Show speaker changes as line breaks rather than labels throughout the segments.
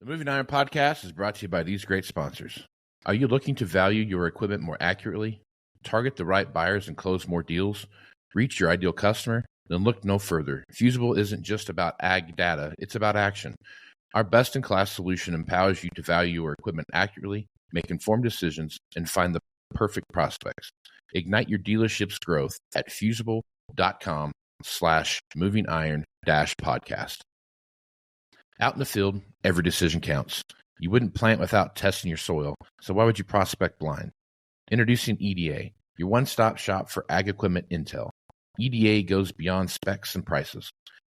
The Moving Iron Podcast is brought to you by these great sponsors. Are you looking to value your equipment more accurately, target the right buyers and close more deals, reach your ideal customer? Then look no further. Fusable isn't just about ag data, it's about action. Our best-in-class solution empowers you to value your equipment accurately, make informed decisions, and find the perfect prospects. Ignite your dealership's growth at fusable.com/movingiron-podcast. Out in the field, every decision counts. You wouldn't plant without testing your soil, so why would you prospect blind? Introducing EDA, your one-stop shop for ag equipment intel. EDA goes beyond specs and prices.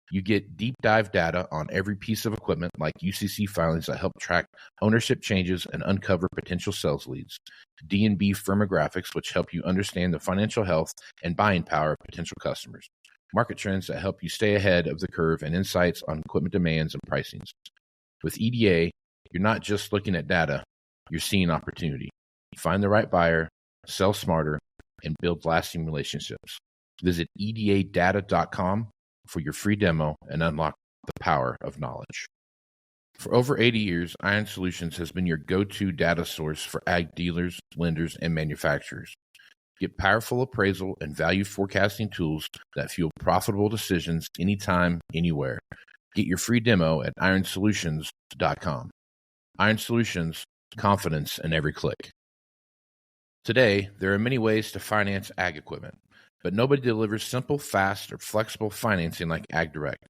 You get deep dive data on every piece of equipment like UCC filings that help track ownership changes and uncover potential sales leads. D&B firmographics, which help you understand the financial health and buying power of potential customers. Market trends that help you stay ahead of the curve, and insights on equipment demands and pricings. With EDA, you're not just looking at data, you're seeing opportunity. Find the right buyer, sell smarter, and build lasting relationships. Visit edadata.com for your free demo and unlock the power of knowledge. For over 80 years, Iron Solutions has been your go-to data source for ag dealers, lenders, and manufacturers. Get powerful appraisal and value forecasting tools that fuel profitable decisions anytime, anywhere. Get your free demo at ironsolutions.com. Iron Solutions, confidence in every click. Today, there are many ways to finance ag equipment, but nobody delivers simple, fast, or flexible financing like AgDirect.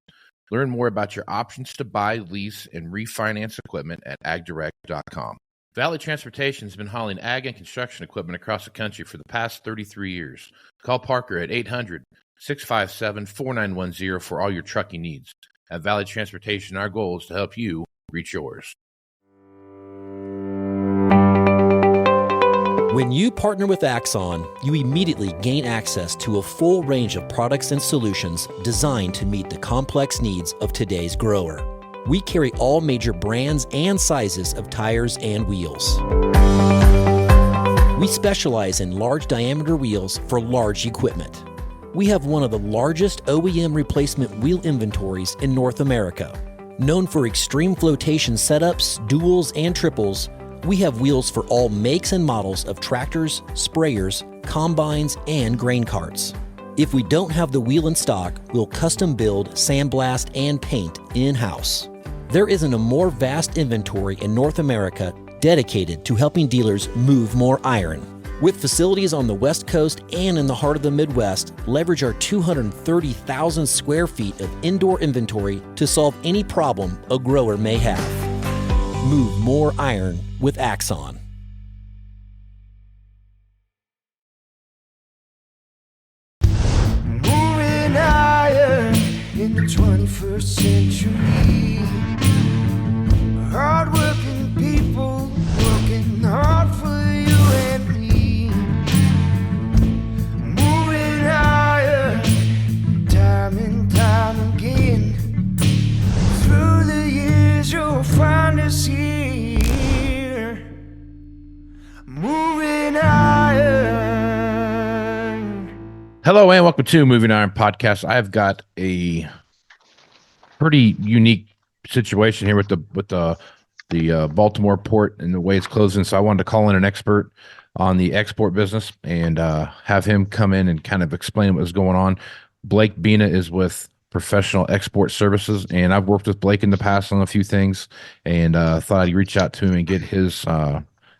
Learn more about your options to buy, lease, and refinance equipment at agdirect.com. Valley Transportation has been hauling ag and construction equipment across the country for the past 33 years. Call Parker at 800-657-4910 for all your trucking needs. At Valley Transportation, our goal is to help you reach yours.
When you partner with Axon, you immediately gain access to a full range of products and solutions designed to meet the complex needs of today's grower. We carry all major brands and sizes of tires and wheels. We specialize in large diameter wheels for large equipment. We have one of the largest OEM replacement wheel inventories in North America. Known for extreme flotation setups, duals, and triples, we have wheels for all makes and models of tractors, sprayers, combines, and grain carts. If we don't have the wheel in stock, we'll custom build, sandblast, and paint in-house. There isn't a more vast inventory in North America dedicated to helping dealers move more iron. With facilities on the West Coast and in the heart of the Midwest, leverage our 230,000 square feet of indoor inventory to solve any problem a grower may have. Move more iron with Axon.
Moving iron in the 21st century. Hard-working people working hard for you and me. Moving iron time and time again. Through the years you'll find us here. Moving iron.
Hello and welcome to Moving Iron Podcast. I've got a pretty unique situation here with the Baltimore port and the way it's closing. So I wanted to call in an expert on the export business and have him come in and kind of explain what was going on. Blake Bina is with Professional Export Services, and I've worked with Blake in the past on a few things, and thought I'd reach out to him and get his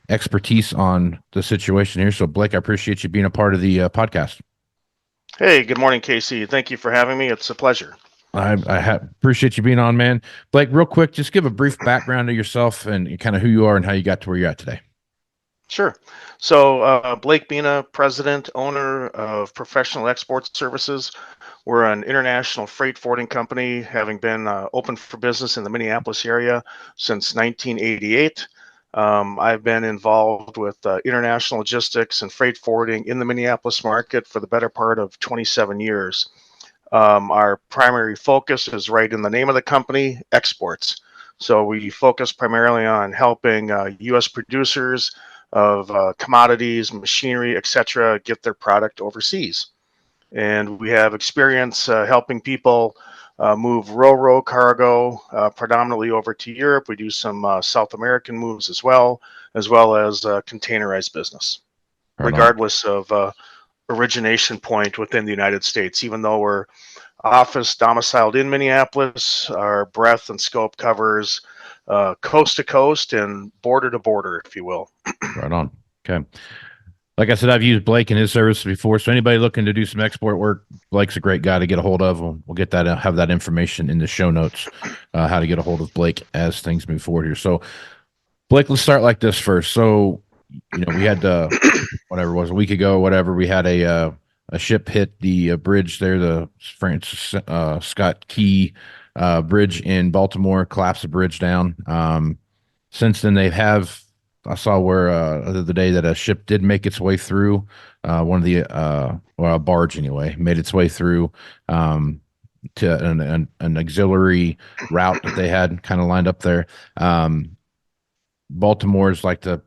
expertise on the situation here. So Blake, I appreciate you being a part of the podcast.
Hey, good morning, Casey. Thank you for having me. It's a pleasure.
I appreciate you being on, man. Blake, real quick, just give a brief background of yourself and kind of who you are and how you got to where you're at today.
Sure. So Blake Bina, president, owner of Professional Export Services. We're an international freight forwarding company, having been open for business in the Minneapolis area since 1988. I've been involved with international logistics and freight forwarding in the Minneapolis market for the better part of 27 years. Our primary focus is right in the name of the company, exports. So we focus primarily on helping U.S. producers of commodities, machinery, etc., get their product overseas. And we have experience helping people move RoRo cargo predominantly over to Europe. We do some South American moves as well as containerized business,
Right on.
regardless of origination point within the United States. Even though we're office domiciled in Minneapolis, our breadth and scope covers coast to coast and border to border, if you will.
Right on. Okay. Like I said, I've used Blake and his services before. So anybody looking to do some export work, Blake's a great guy to get a hold of. We'll get that, have that information in the show notes, how to get a hold of Blake as things move forward here. So Blake, let's start like this first. So, we had whatever it was a week ago, whatever, we had a ship hit the bridge there, the Francis Scott Key bridge in Baltimore, collapsed the bridge down. Since then, I saw where the other day that a ship did make its way through, one of the a barge anyway, made its way through to an auxiliary route that they had kind of lined up there. Baltimore is like the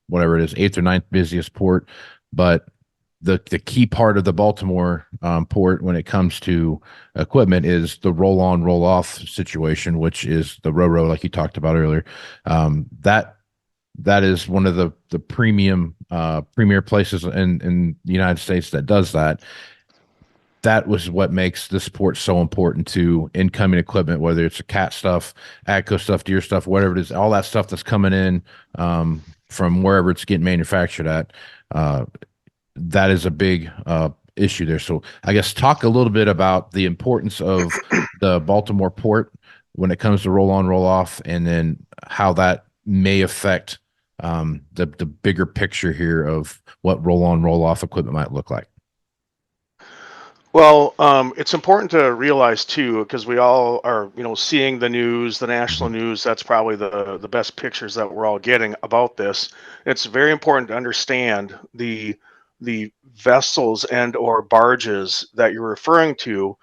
whatever it is, 8th or 9th busiest port, but the key part of the Baltimore port when it comes to equipment is the roll on roll off situation, which is the RoRo, like you talked about earlier. That is one of the premier places in the United States that does that. That was what makes this port so important to incoming equipment, whether it's a cat stuff, AGCO stuff, deer stuff, whatever it is, all that stuff that's coming in from wherever it's getting manufactured at. That is a big issue there. So I guess talk a little bit about the importance of the Baltimore port when it comes to roll on, roll off, and then how that may affect the bigger picture here of what roll on, roll off equipment might look like.
Well, it's important to realize too, because we all are, seeing the news, the national news. That's probably the best pictures that we're all getting about this. It's very important to understand the vessels and or barges that you're referring to.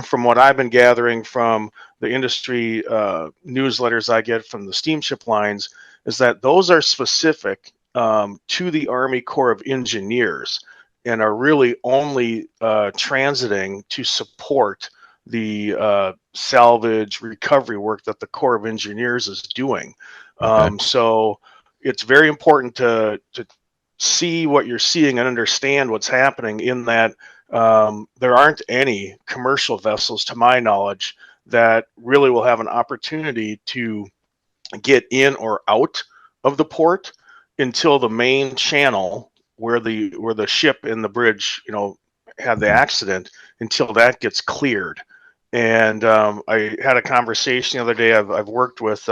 From what I've been gathering from the industry newsletters I get from the steamship lines, is that those are specific to the Army Corps of Engineers, and are really only transiting to support the salvage recovery work that the Corps of Engineers is doing.
Okay.
So it's very important to see what you're seeing and understand what's happening in that there aren't any commercial vessels, to my knowledge, that really will have an opportunity to get in or out of the port until the main channel where the ship and the bridge, had the accident, until that gets cleared. And I had a conversation the other day. I've worked with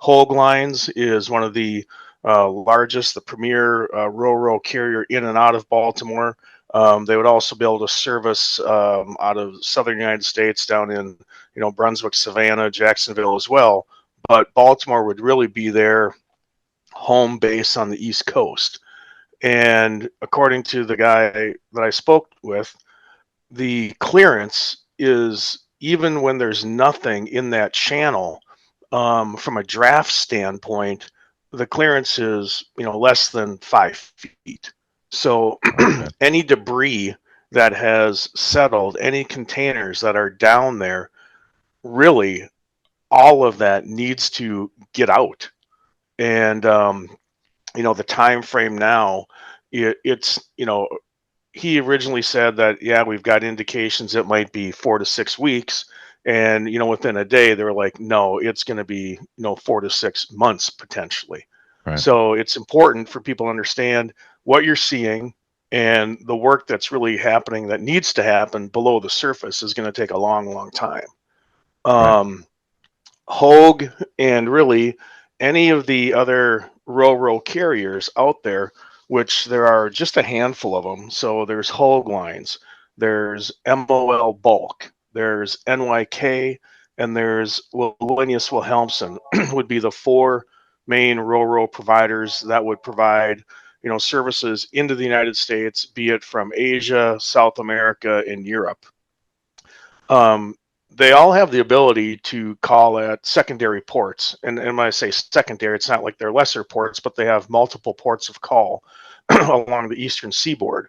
Holglines, is one of the largest, the premier RoRo carrier in and out of Baltimore. They would also be able to service out of southern United States down in Brunswick, Savannah, Jacksonville as well. But Baltimore would really be their home base on the East Coast. And according to the guy that I spoke with, the clearance is, even when there's nothing in that channel, from a draft standpoint, the clearance is less than 5 feet. So any debris that has settled, any containers that are down there, really all of that needs to get out. And the time frame now, it's he originally said that we've got indications it might be 4 to 6 weeks, and within a day they were like, no, it's going to be 4 to 6 months potentially.
Right.
So it's important for people to understand what you're seeing, and the work that's really happening that needs to happen below the surface is going to take a long time.
Right.
Hogue and really any of the other RoRo carriers out there, which there are just a handful of them. So there's Holglines, there's MOL Bulk, there's NYK, and there's Wallenius Wilhelmsen would be the 4 main RoRo providers that would provide services into the United States, be it from Asia, South America, and Europe. They all have the ability to call at secondary ports. And when I say secondary, it's not like they're lesser ports, but they have multiple ports of call along the eastern seaboard.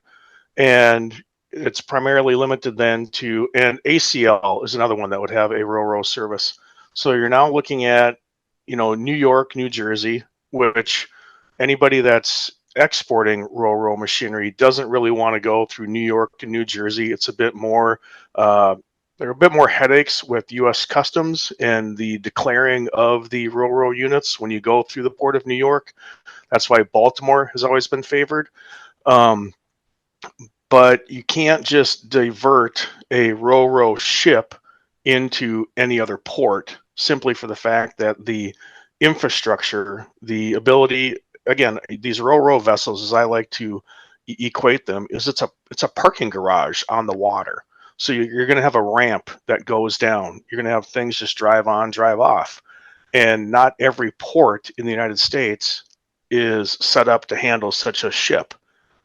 And it's primarily limited then to, and ACL is another one that would have a RoRo service. So you're now looking at, New York, New Jersey, which anybody that's exporting RoRo machinery doesn't really want to go through New York to New Jersey. It's a bit more, there are a bit more headaches with U.S. Customs and the declaring of the RoRo units when you go through the port of New York. That's why Baltimore has always been favored. But you can't just divert a RoRo ship into any other port simply for the fact that the infrastructure, the ability, again, these RoRo vessels, as I like to equate them, is it's a parking garage on the water. So you're going to have a ramp that goes down. You're going to have things just drive on, drive off. And not every port in the United States is set up to handle such a ship.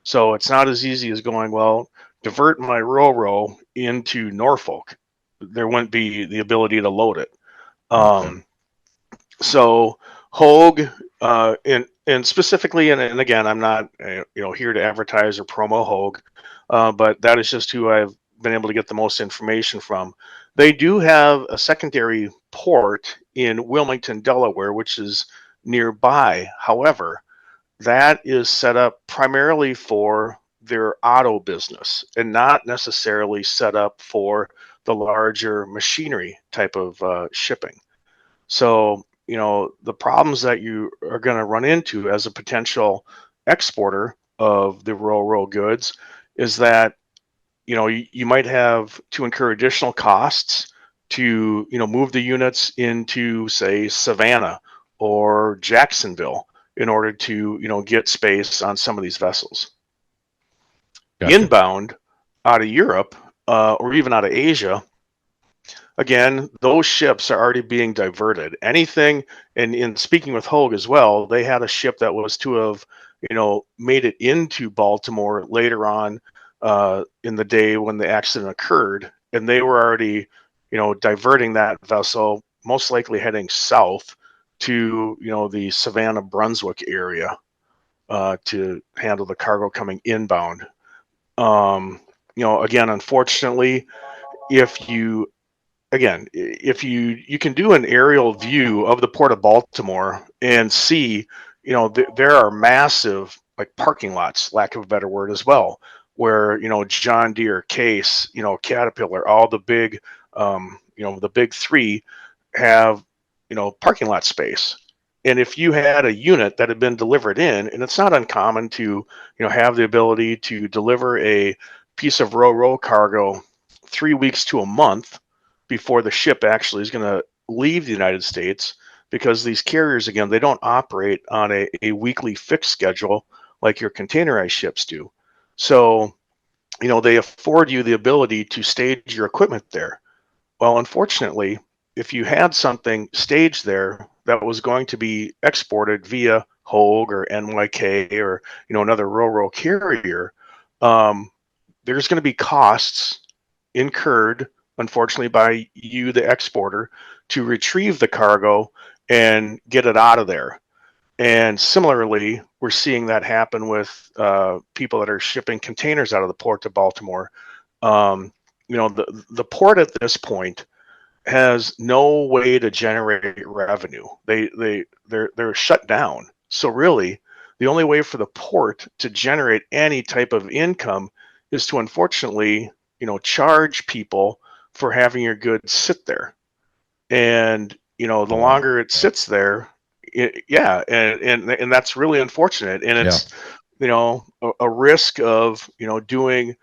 So it's not as easy as going, well, divert my RoRo into Norfolk. There wouldn't be the ability to load it. So Hogue, and specifically, and again, I'm not here to advertise or promo Hogue, but that is just who I've been able to get the most information from. They do have a secondary port in Wilmington, Delaware, which is nearby. However, that is set up primarily for their auto business and not necessarily set up for the larger machinery type of shipping. So, the problems that you are going to run into as a potential exporter of the RoRo goods is that, you might have to incur additional costs to, move the units into, say, Savannah or Jacksonville in order to, get space on some of these vessels. Gotcha. Inbound out of Europe or even out of Asia, again, those ships are already being diverted. Anything, and in speaking with Hogue as well, they had a ship that was to have, made it into Baltimore later on in the day when the accident occurred, and they were already, diverting that vessel, most likely heading south to, the Savannah, Brunswick area to handle the cargo coming inbound. Again, unfortunately, if you can do an aerial view of the port of Baltimore and see, there are massive like parking lots, lack of a better word as well, where, John Deere, Case, Caterpillar, all the big, the big three have, parking lot space. And if you had a unit that had been delivered in, and it's not uncommon to, have the ability to deliver a piece of RoRo cargo 3 weeks to a month before the ship actually is going to leave the United States, because these carriers, again, they don't operate on a weekly fixed schedule like your containerized ships do. So, they afford you the ability to stage your equipment there. Well, unfortunately, if you had something staged there that was going to be exported via Hogue or NYK or, another RoRo carrier, there's going to be costs incurred, unfortunately, by you, the exporter, to retrieve the cargo and get it out of there. And similarly, we're seeing that happen with people that are shipping containers out of the port to Baltimore. The port at this point has no way to generate revenue. They're shut down. So really, the only way for the port to generate any type of income is to, unfortunately, charge people for having your goods sit there. And, the longer it sits there, and that's really unfortunate. And it's, a risk of, doing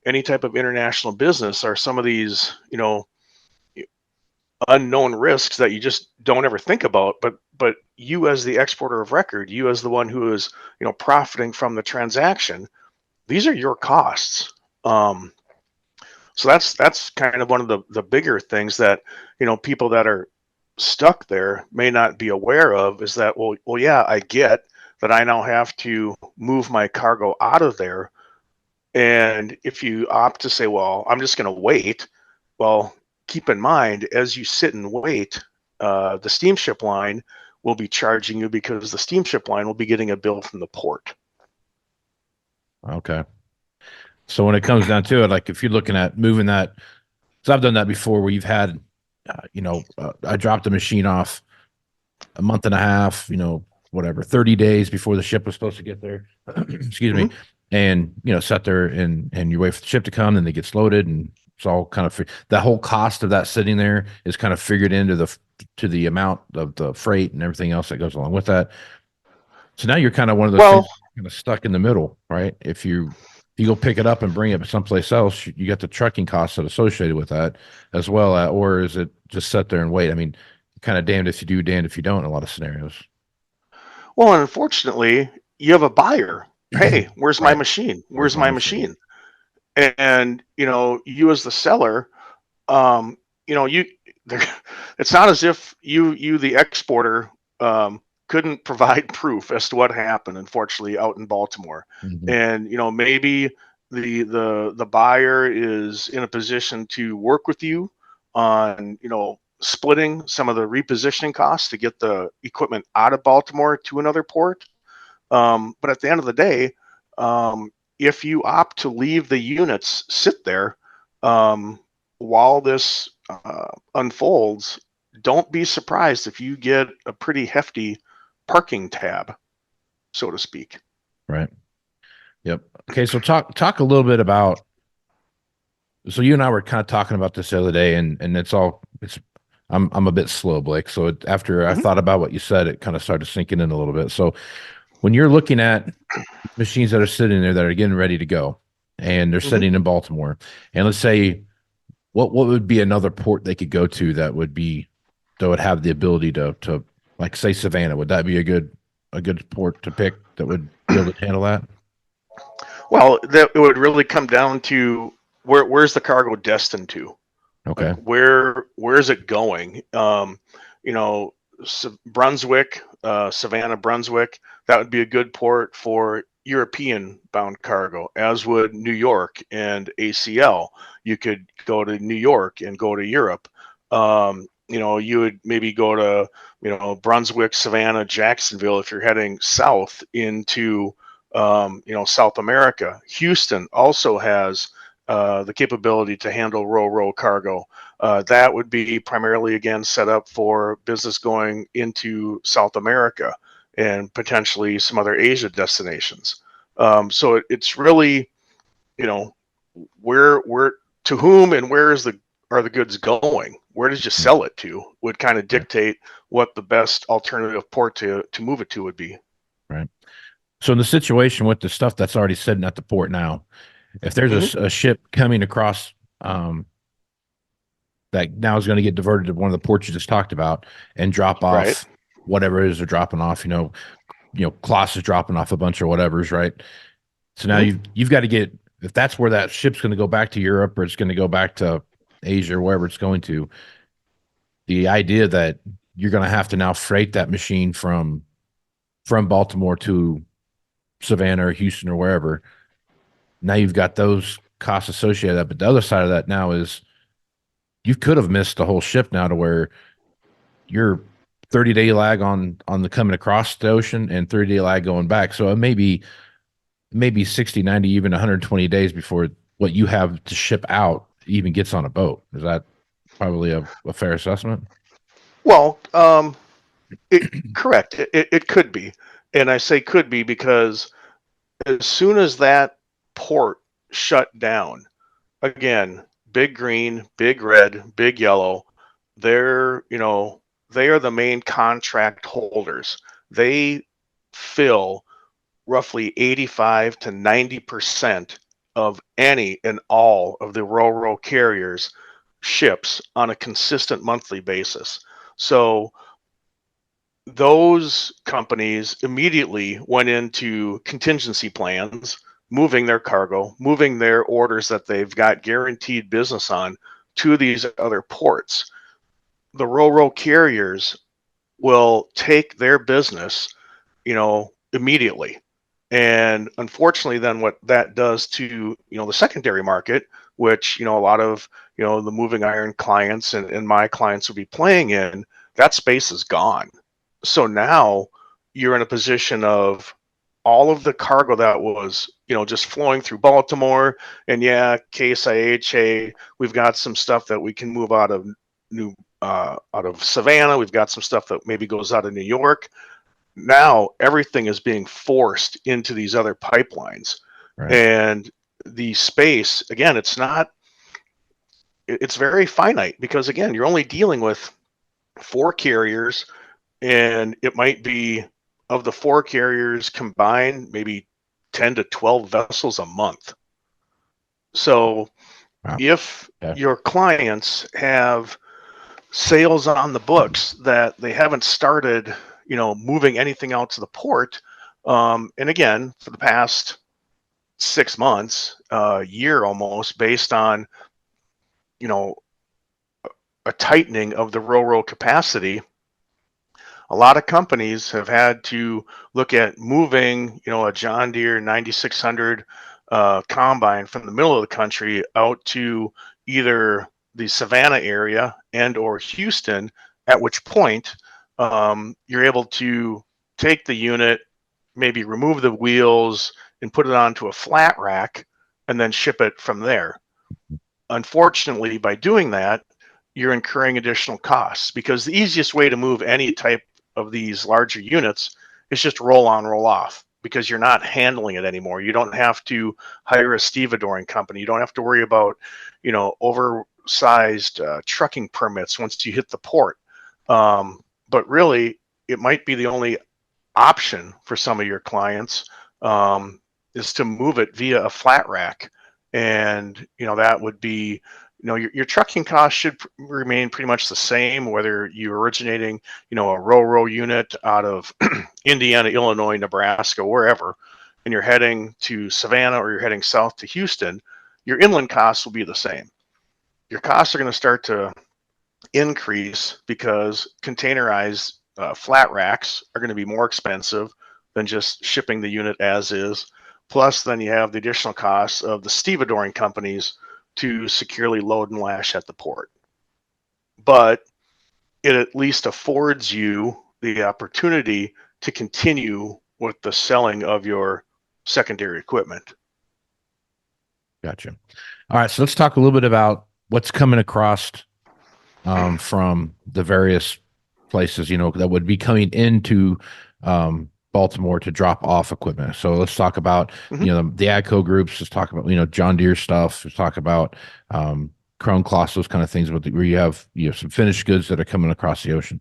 any type of international business are some of these, unknown risks that you just don't ever think about. But you as the exporter of record, you as the one who is, profiting from the transaction, these are your costs. So that's kind of one of the bigger things that, people that are stuck there may not be aware of, is that, well, yeah, I get that I now have to move my cargo out of there. And if you opt to say, well, I'm just going to wait, well, keep in mind, as you sit and wait, the steamship line will be charging you, because the steamship line will be getting a bill from the port.
Okay. So when it comes down to it, like if you're looking at moving that, so I've done that before where you've had, I dropped a machine off a month and a half, whatever, 30 days before the ship was supposed to get there. Excuse me.
Mhm.
And, sat there and you wait for the ship to come, and it gets loaded, and it's all kind of the whole cost of that sitting there is kind of figured into the amount of the freight and everything else that goes along with that. So now you're kind of one of those things
Well,
kind of stuck in the middle, right? If you go pick it up and bring it someplace else, you get the trucking costs that associated with that as well. Or is it just sit there and wait? I mean, kind of damned if you do, damned if you don't in a lot of scenarios.
well, and unfortunately, you have a buyer. Hey, where's my
Right.
machine?
Where's
Where's
my
my
machine?
machine? And you as the seller, um, you there, it's not as if you the exporter couldn't provide proof as to what happened. Unfortunately, out in Baltimore,
Mm-hmm.
and maybe the buyer is in a position to work with you on splitting some of the repositioning costs to get the equipment out of Baltimore to another port. But at the end of the day, if you opt to leave the units sit there while this unfolds, don't be surprised if you get a pretty hefty parking tab, so to speak.
Right. Yep. Okay. So talk a little bit about. So you and I were kind of talking about this the other day, and it's. I'm a bit slow, Blake. So after I
Mhm.
thought about what you said, it kind of started sinking in a little bit. So when you're looking at machines that are sitting there that are getting ready to go, and they're
Mhm.
sitting in Baltimore, and let's say what would be another port they could go to that would have the ability to like say Savannah? Would that be a good port to pick that would be able to handle that?
Well, that it would really come down to where's the cargo destined to? Like
Okay.
where's it going? You know, Brunswick, Savannah, Brunswick. That would be a good port for European bound cargo, as would New York and ACL. You could go to New York and go to Europe. You would maybe go to Brunswick, Savannah, Jacksonville if you're heading south into South America. Houston also has the capability to handle RoRo cargo. That would be primarily, again, set up for business going into South America and potentially some other Asia destinations. So it's really, you know, where to whom and where are the goods going? Where did you sell it to? Would kind of
Right.
dictate what the best alternative port to move it to would be.
Right. So in the situation with the stuff that's already sitting at the port now, if there's
Hmm.
a ship coming across that now is going to get diverted to one of the ports you just talked about and drop
Right.
off whatever it is they're dropping off, Kloss is dropping off a bunch of whatever's right. So now
Hmm.
you've got to get, if that's where that ship's going to go back to Europe or it's going to go back to Asia or wherever it's going to, the idea that you're going to have to now freight that machine from Baltimore to Savannah or Houston or wherever. Now you've got those costs associated with that. But the other side of that now is you could have missed the whole ship now to where you're 30-day lag on the coming across the ocean and 30-day lag going back. So it may be maybe 60, 90, even 120 days before what you have to ship out even gets on a boat. Is that probably a fair assessment?
Well, correct. It could be, and I say could be because as soon as that port shut down, again, big green, big red, big yellow, they're, they are the main contract holders. They fill roughly 85 to 90% of any and all of the RoRo carriers ships on a consistent monthly basis. So those companies immediately went into contingency plans, moving their cargo, moving their orders that they've got guaranteed business on to these other ports. The RoRo carriers will take their business, immediately. And unfortunately, then what that does to, the secondary market, which, a lot of, the moving iron clients and my clients will be playing in, that space is gone. So now you're in a position of, all of the cargo that was, just flowing through Baltimore, and yeah, Case IHA, we've got some stuff that we can move out of out of Savannah. We've got some stuff that maybe goes out of New York. Now everything is being forced into these other pipelines,
Right.
and the space, again, it's very finite, because again, you're only dealing with 4 carriers, and it might be, of the 4 carriers combined, maybe 10 to 12 vessels a month. So
Wow.
if
Okay.
your clients have sales on the books that they haven't started, moving anything out to the port, and again, for the past 6 months, year almost, based on, a tightening of the RoRo capacity, a lot of companies have had to look at moving, a John Deere 9600 combine from the middle of the country out to either the Savannah area and or Houston, at which point you're able to take the unit, maybe remove the wheels and put it onto a flat rack, and then ship it from there. Unfortunately, by doing that, you're incurring additional costs, because the easiest way to move any type of these larger units is just roll on, roll off, because you're not handling it anymore. You don't have to hire a stevedoring company. You don't have to worry about, oversized trucking permits once you hit the port. But really, it might be the only option for some of your clients, is to move it via a flat rack. And, that would be, your trucking costs should remain pretty much the same, whether you're originating, a RoRo unit out of Indiana, Illinois, Nebraska, wherever, and you're heading to Savannah or you're heading south to Houston, your inland costs will be the same. Your costs are going to start to increase because containerized flat racks are going to be more expensive than just shipping the unit as is. Plus, then you have the additional costs of the stevedoring companies to securely load and lash at the port. But it at least affords you the opportunity to continue with the selling of your secondary equipment.
Gotcha. All right, so let's talk a little bit about what's coming across from the various places, that would be coming into Baltimore to drop off equipment. So let's talk about, the AGCO groups. Let's talk about, John Deere stuff. Let's talk about Krone Kloss, those kind of things, where you have, some finished goods that are coming across the ocean.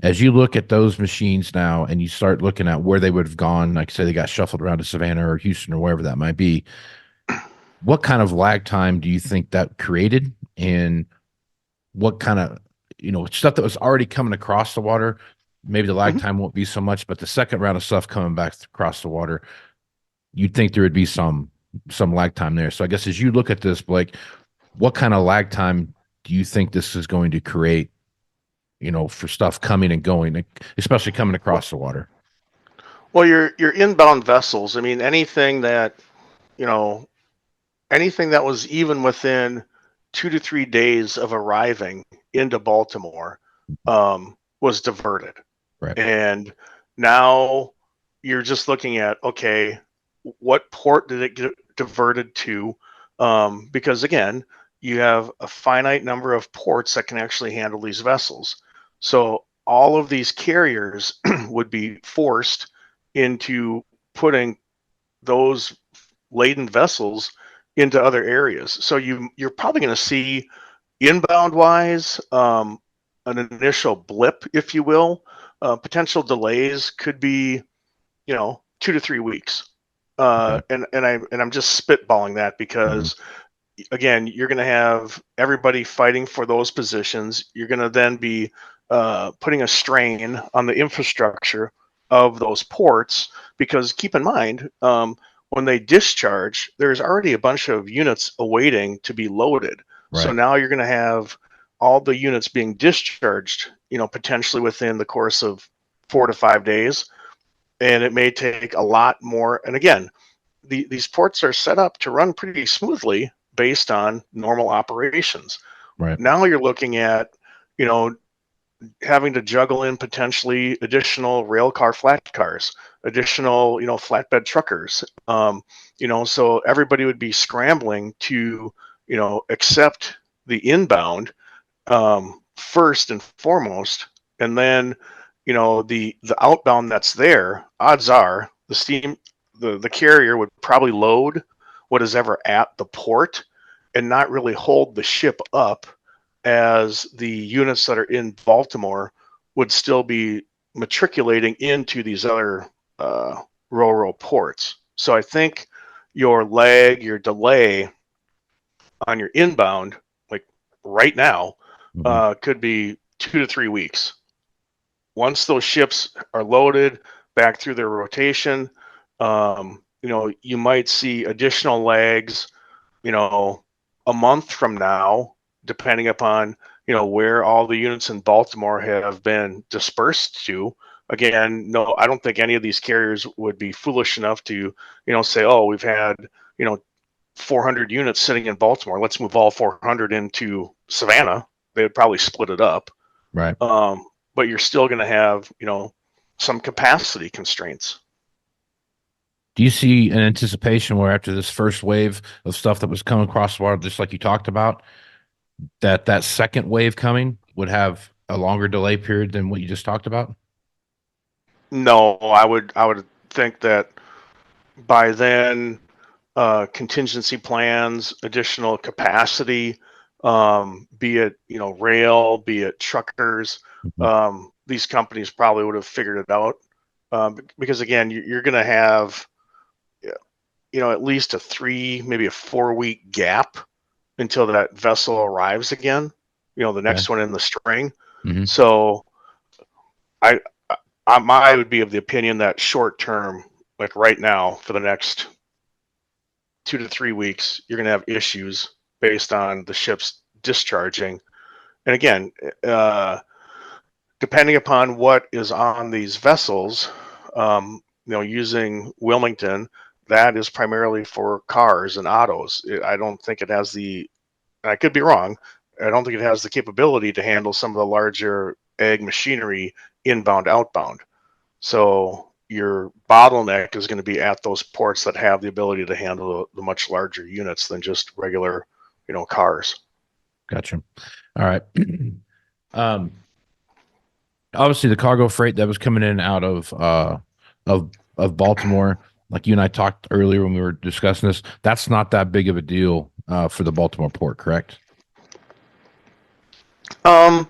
As you look at those machines now and you start looking at where they would have gone, like say they got shuffled around to Savannah or Houston or wherever that might be, what kind of lag time do you think that created? And what kind of, stuff that was already coming across the water, maybe the lag time won't be so much, but the second round of stuff coming back across the water, you'd think there would be some lag time there. So I guess as you look at this, Blake, what kind of lag time do you think this is going to create, for stuff coming and going, especially coming across the water?
Well, your inbound vessels, I mean, anything that was even within 2 to 3 days of arriving into Baltimore was diverted.
Right.
And now you're just looking at, okay, what port did it get diverted to? Because again, you have a finite number of ports that can actually handle these vessels. So all of these carriers would be forced into putting those laden vessels into other areas. So you're probably going to see, inbound wise, an initial blip, if you will. Potential delays could be, 2 to 3 weeks. And I'm just spitballing that because, again, you're going to have everybody fighting for those positions. You're going to then be putting a strain on the infrastructure of those ports, because keep in mind, when they discharge, there's already a bunch of units awaiting to be loaded. Right. So now you're going to have all the units being discharged, potentially within the course of 4 to 5 days. And it may take a lot more. And again, these ports are set up to run pretty smoothly based on normal operations.
Right.
Now you're looking at, having to juggle in potentially additional rail car flat cars, additional, flatbed truckers. So everybody would be scrambling to, accept the inbound first and foremost, and then, the outbound that's there. Odds are the carrier would probably load what is ever at the port and not really hold the ship up, as the units that are in Baltimore would still be matriculating into these other RoRo ports. So I think your delay on your inbound, like right now, could be 2 to 3 weeks. Once those ships are loaded back through their rotation, you might see additional lags, a month from now, depending upon, where all the units in Baltimore have been dispersed to. Again, no, I don't think any of these carriers would be foolish enough to, say, oh, we've had, 400 units sitting in Baltimore. Let's move all 400 into Savannah. They would probably split it up.
Right.
But you're still going to have, some capacity constraints.
Do you see an anticipation where after this first wave of stuff that was coming across the water, just like you talked about, that second wave coming would have a longer delay period than what you just talked about?
No, I would think that by then, contingency plans, additional capacity, be it rail, be it truckers, these companies probably would have figured it out, because again, you're going to have at least a 3, maybe a 4 week gap until that vessel arrives again. The next one in the spring. So I would be of the opinion that short term, like right now, for the next 2 to 3 weeks, you're going to have issues based on the ships discharging. And again, depending upon what is on these vessels, using Wilmington, that is primarily for cars and autos. I don't think it has I could be wrong, I don't think it has the capability to handle some of the larger ag machinery inbound, outbound. So your bottleneck is going to be at those ports that have the ability to handle the much larger units than just regular, cars.
Gotcha. All right. Obviously, the cargo freight that was coming in out of Baltimore, like you and I talked earlier when we were discussing this, that's not that big of a deal for the Baltimore port, correct?
Well,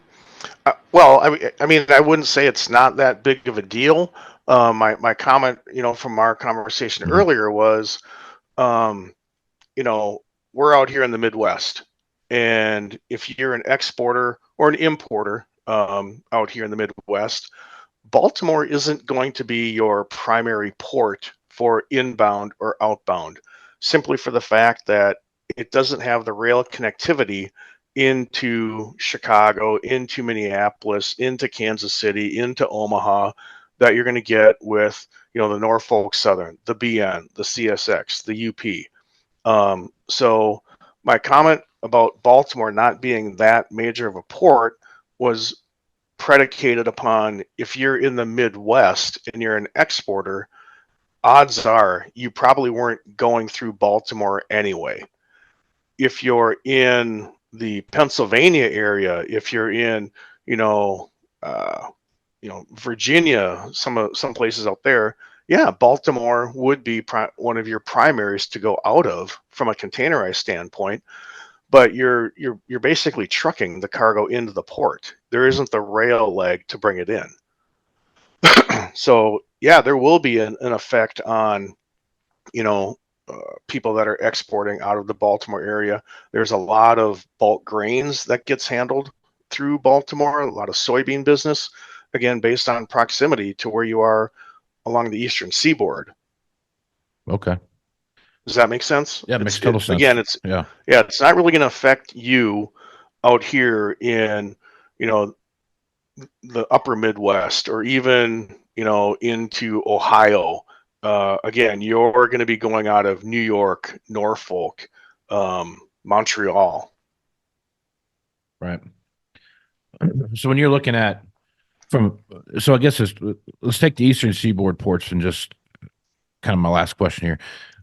I mean, I wouldn't say it's not that big of a deal. My comment, from our conversation earlier was, we're out here in the Midwest, and if you're an exporter or an importer out here in the Midwest, Baltimore isn't going to be your primary port for inbound or outbound, simply for the fact that it doesn't have the rail connectivity into Chicago, into Minneapolis, into Kansas City, into Omaha, that you're going to get with, the Norfolk Southern, the BN, the CSX, the UP. So my comment about Baltimore not being that major of a port was predicated upon, if you're in the Midwest and you're an exporter, odds are you probably weren't going through Baltimore anyway. If you're in the Pennsylvania area, if you're in, Virginia, some places out there, yeah, Baltimore would be one of your primaries to go out of from a containerized standpoint. But you're basically trucking the cargo into the port. There isn't the rail leg to bring it in. So yeah, there will be an effect on, people that are exporting out of the Baltimore area. There's a lot of bulk grains that gets handled through Baltimore, a lot of soybean business, again, based on proximity to where you are along the eastern seaboard.
Okay.
Does that make sense?
Yeah, it makes total sense.
Again, it's not really going to affect you out here in, the upper Midwest, or even, into Ohio. Again, you're going to be going out of New York, Norfolk, Montreal.
Right. So when you're looking at so I guess let's take the Eastern Seaboard ports and just kind of my last question here.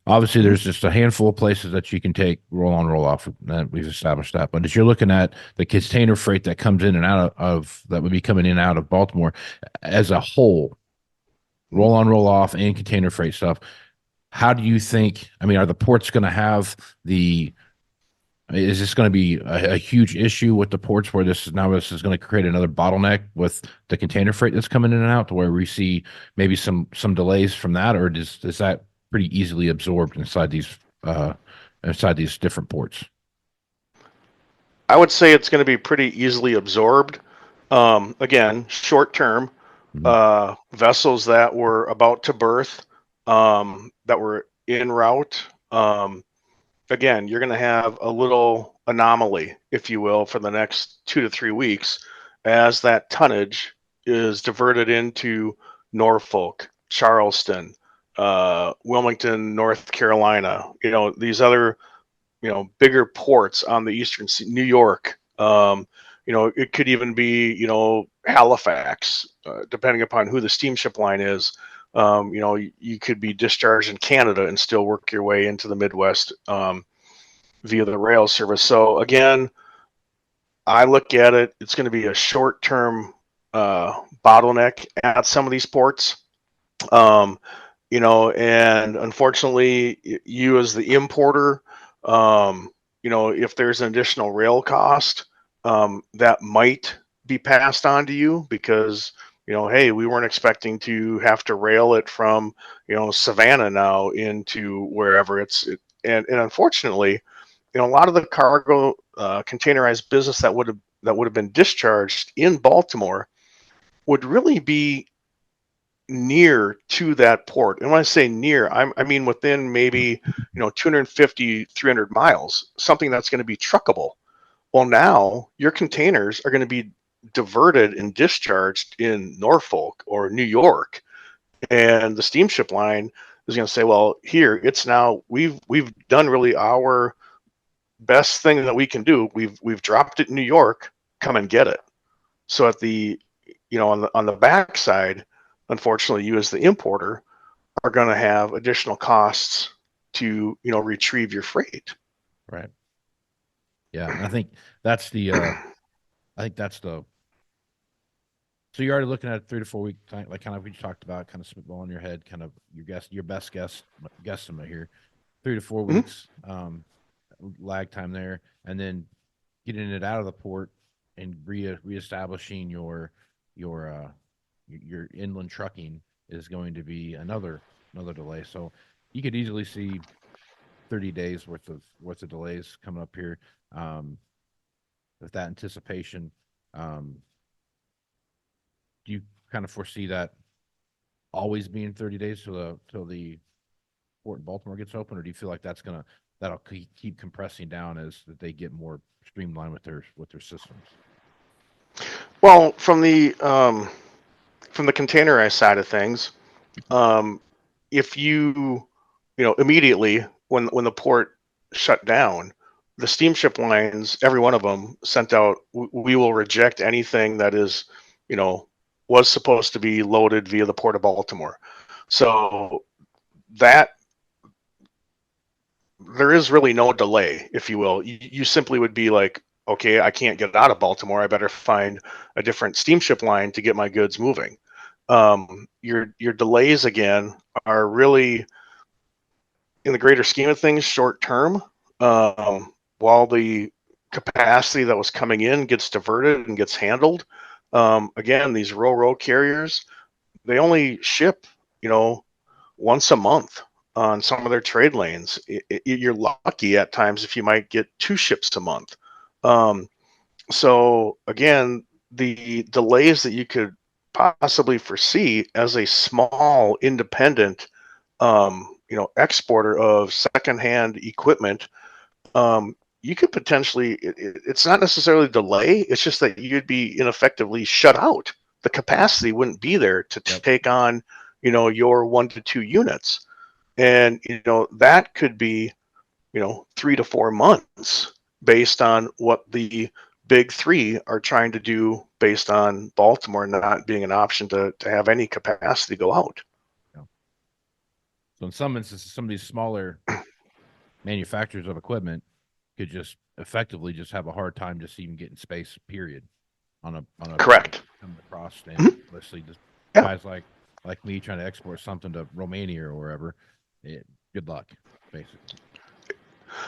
Obviously, there's just a handful of places that you can take roll on, roll off. We've established that. But as you're looking at the container freight that comes in and out of that would be coming in and out of Baltimore as a whole, roll on, roll off, and container freight stuff. How do you think? I mean, are the ports going to have is this going to be a huge issue with the ports where this is going to create another bottleneck with the container freight that's coming in and out to where we see maybe some delays from that, or is that pretty easily absorbed inside these different ports?
I would say it's going to be pretty easily absorbed. Again, short term, vessels that were about to berth, that were en route. Again, you're going to have a little anomaly, if you will, for the next 2 to 3 weeks as that tonnage is diverted into Norfolk, Charleston, Wilmington, North Carolina, these other, bigger ports on the Eastern Sea, New York. It could even be, Halifax, depending upon who the steamship line is. You could be discharged in Canada and still work your way into the Midwest via the rail service. So again, I look at it, it's going to be a short-term bottleneck at some of these ports. And unfortunately, you as the importer, if there's an additional rail cost, that might be passed on to you because hey, we weren't expecting to have to rail it from, Savannah now into wherever and unfortunately, a lot of the cargo containerized business that would have been discharged in Baltimore would really be near to that port. And when I say near, I mean within maybe 250, 300 miles, something that's going to be truckable. Well, now your containers are going to be diverted and discharged in Norfolk or New York, and the steamship line is going to say, well, here it's now we've done really our best thing that we can do. We've dropped it in New York, come and get it. So at the on the backside, unfortunately, you as the importer are going to have additional costs to retrieve your freight.
Right. Yeah, I think that's the so you're already looking at a 3 to 4 week time, like kind of we talked about, kind of spitball in your head, kind of your best guesstimate here, 3 to 4 weeks lag time there, and then getting it out of the port and reestablishing your inland trucking is going to be another delay. So you could easily see 30 days worth of delays coming up here with that anticipation. Do you kind of foresee that always being 30 days till the port in Baltimore gets open, or do you feel like that'll keep compressing down as they get more streamlined with their systems?
Well, from the containerized side of things, if you immediately when the port shut down, the steamship lines, every one of them sent out, we will reject anything that is was supposed to be loaded via the Port of Baltimore. So that there is really no delay, if you will. You simply would be like, okay, I can't get out of Baltimore. I better find a different steamship line to get my goods moving. Your delays again are really, in the greater scheme of things, short term. While the capacity that was coming in gets diverted and gets handled. Again, these RoRo carriers, they only ship, once a month on some of their trade lanes. You're lucky at times if you might get 2 ships a month. So again, the delays that you could possibly foresee as a small independent, exporter of secondhand equipment, you could potentially, it's not necessarily delay, it's just that you'd be ineffectively shut out. The capacity wouldn't be there to take on, your 1 to 2 units. And, that could be, 3 to 4 months based on what the big three are trying to do based on Baltimore not being an option to have any capacity go out.
So in some instances, some of these smaller manufacturers of equipment could just effectively just have a hard time just even getting space, period, on a
Correct.
coming across. And
Mm-hmm.
let's see, just
Yeah.
guys like me trying to export something to Romania or wherever. Good luck, basically.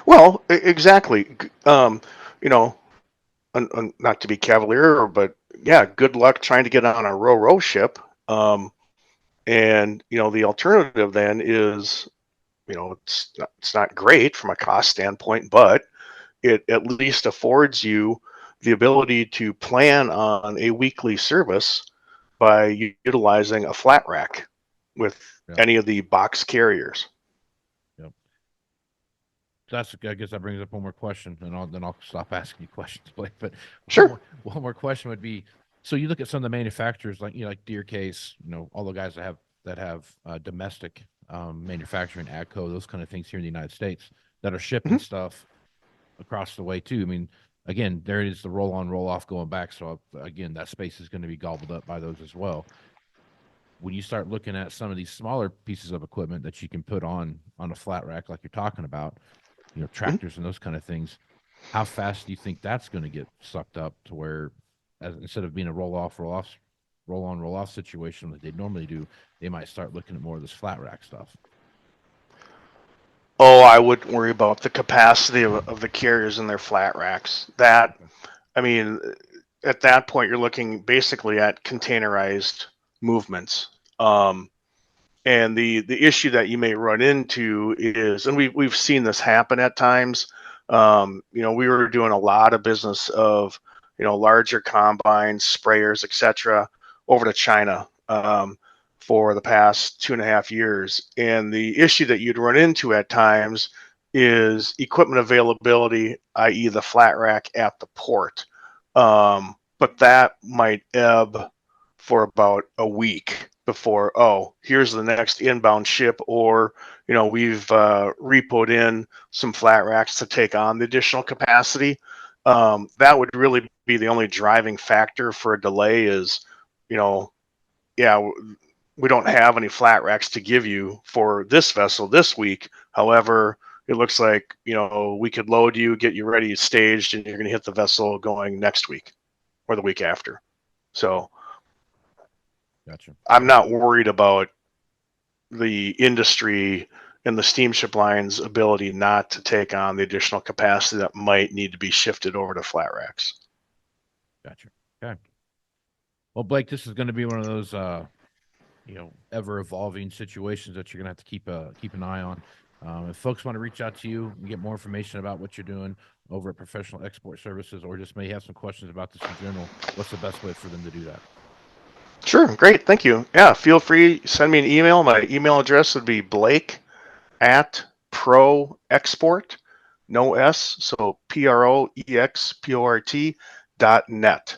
Well, exactly. You know, not to be cavalier, but yeah, good luck trying to get on a RoRo ship. And the alternative then is, it's not great from a cost standpoint, but it at least affords you the ability to plan on a weekly service by utilizing a flat rack with any of the box carriers.
Yep. So I guess that brings up one more question, and then I'll stop asking you questions, Blake. But
Sure.
One more question would be: so you look at some of the manufacturers, like like Deer Case, all the guys that have domestic manufacturing, AGCO, those kind of things here in the United States that are shipping stuff across the way too. I mean, again, there it is, the roll on, roll off going back. So again, that space is going to be gobbled up by those as well. When you start looking at some of these smaller pieces of equipment that you can put on a flat rack, like you're talking about, tractors and those kind of things, how fast do you think that's going to get sucked up to where, instead of being a roll on, roll off situation that they normally do, they might start looking at more of this flat rack stuff?
Oh, I wouldn't worry about the capacity of the carriers and their flat racks. That, I mean, at that point, you're looking basically at containerized movements. And the issue that you may run into is, and we've seen this happen at times. We were doing a lot of business of larger combines, sprayers, etc., over to China for the past 2.5 years. And the issue that you'd run into at times is equipment availability, i.e., the flat rack at the port. But that might ebb for about a week before, here's the next inbound ship, or we've repoed in some flat racks to take on the additional capacity. That would really be the only driving factor for a delay is, we don't have any flat racks to give you for this vessel this week. However, it looks like, we could load you, get you ready, staged, and you're going to hit the vessel going next week or the week after. So
Gotcha.
I'm not worried about the industry and the steamship line's ability not to take on the additional capacity that might need to be shifted over to flat racks.
Gotcha. Okay. Well, Blake, this is going to be one of those, ever evolving situations that you're going to have to keep an eye on. If folks want to reach out to you and get more information about what you're doing over at Professional Export Services, or just may have some questions about this in general, what's the best way for them to do that?
Sure. Great. Thank you. Yeah. Feel free. Send me an email. My email address would be blake@proexport, no S. So PROEXPORT.net.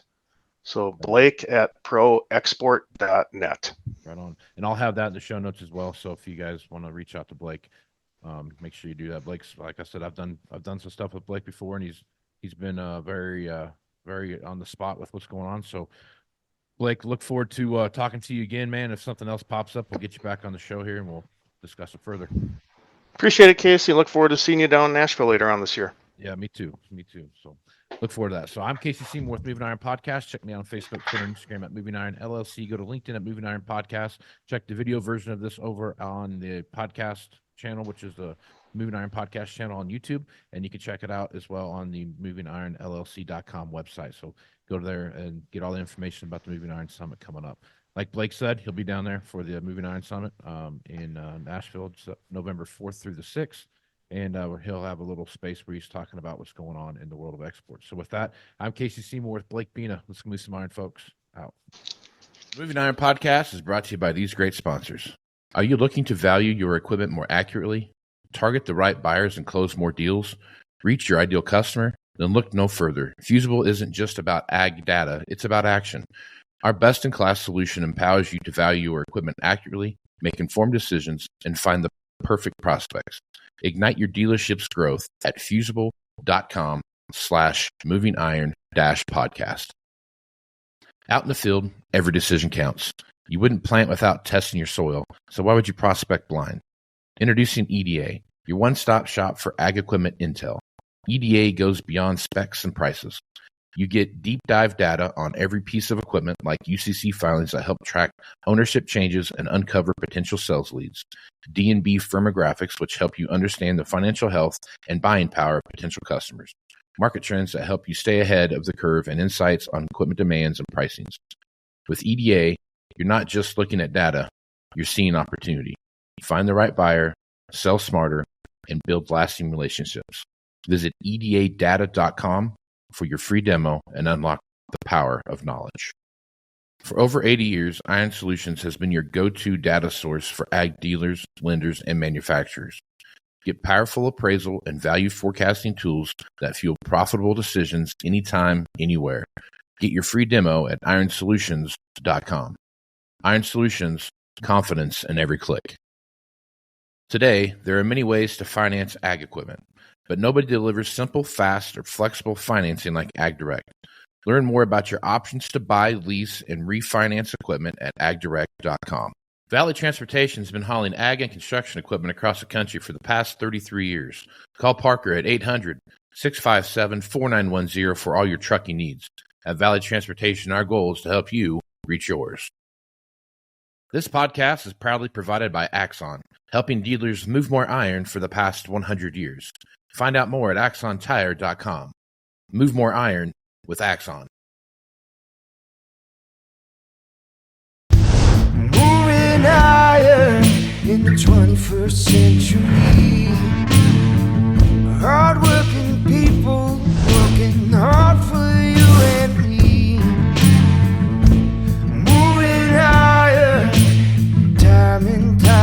So blake@proexport.net.
Right on. And I'll have that in the show notes as well. So if you guys want to reach out to Blake, make sure you do that. Blake's, like I said, I've done some stuff with Blake before, and he's been very on the spot with what's going on. So Blake, look forward to talking to you again, man. If something else pops up, we'll get you back on the show here and we'll discuss it further.
Appreciate it, Casey. Look forward to seeing you down in Nashville later on this year.
Yeah, me too. So look forward to that. So I'm Casey Seymour with Moving Iron Podcast. Check me out on Facebook, Twitter, and Instagram at Moving Iron LLC. Go to LinkedIn at Moving Iron Podcast. Check the video version of this over on the podcast channel, which is the Moving Iron Podcast channel on YouTube. And you can check it out as well on the movingironllc.com website. So go there and get all the information about the Moving Iron Summit coming up. Like Blake said, he'll be down there for the Moving Iron Summit in Nashville, November 4th through the 6th. And he'll have a little space where he's talking about what's going on in the world of exports. So with that, I'm Casey Seymour with Blake Bina. Let's move some iron, folks. Out. Moving Iron Podcast is brought to you by these great sponsors. Are you looking to value your equipment more accurately? Target the right buyers and close more deals? Reach your ideal customer? Then look no further. Fusable isn't just about ag data, it's about action. Our best-in-class solution empowers you to value your equipment accurately, make informed decisions, and find the perfect prospects. Ignite your dealership's growth at fusable.com/movingiron podcast. Out in the field, every decision counts. You wouldn't plant without testing your soil, so why would you prospect blind? Introducing EDA, your one-stop shop for ag equipment intel. EDA goes beyond specs and prices. You get deep dive data on every piece of equipment like UCC filings that help track ownership changes and uncover potential sales leads. D&B firmographics, which help you understand the financial health and buying power of potential customers. Market trends that help you stay ahead of the curve, and insights on equipment demands and pricings. With EDA, you're not just looking at data, you're seeing opportunity. Find the right buyer, sell smarter, and build lasting relationships. Visit edadata.com for your free demo and unlock the power of knowledge. For over 80 years, Iron Solutions has been your go-to data source for ag dealers, lenders, and manufacturers. Get powerful appraisal and value forecasting tools that fuel profitable decisions anytime, anywhere. Get your free demo at ironsolutions.com. Iron Solutions, confidence in every click. Today, there are many ways to finance ag equipment, but nobody delivers simple, fast, or flexible financing like AgDirect. Learn more about your options to buy, lease, and refinance equipment at agdirect.com. Valley Transportation has been hauling ag and construction equipment across the country for the past 33 years. Call Parker at 800-657-4910 for all your trucking needs. At Valley Transportation, our goal is to help you reach yours. This podcast is proudly provided by Axon, helping dealers move more iron for the past 100 years. Find out more at axontire.com. Move more iron with Axon.
Moving higher in the 21st century. Hard-working people working hard for you and me. Moving higher, time and time